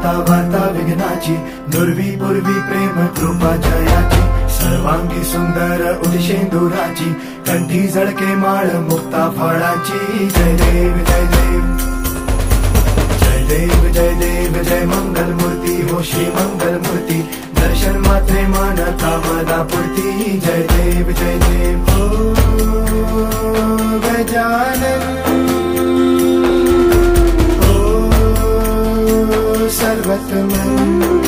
आता वार्ता विघ्नाची, नुरवी पूर्वी प्रेम कृपा जयाची, सर्वांगी सुंदर उदिशेंदुराची, कंठी झळके माळ मुक्ता फळाची. जय देव जय देव जय देव जय देव जय मंगल मूर्ती हो श्री मंगल मूर्ती, दर्शन मात्रे मन कामना पूर्ती. जय देव जय देव हो गजानन हो सर्वतमन.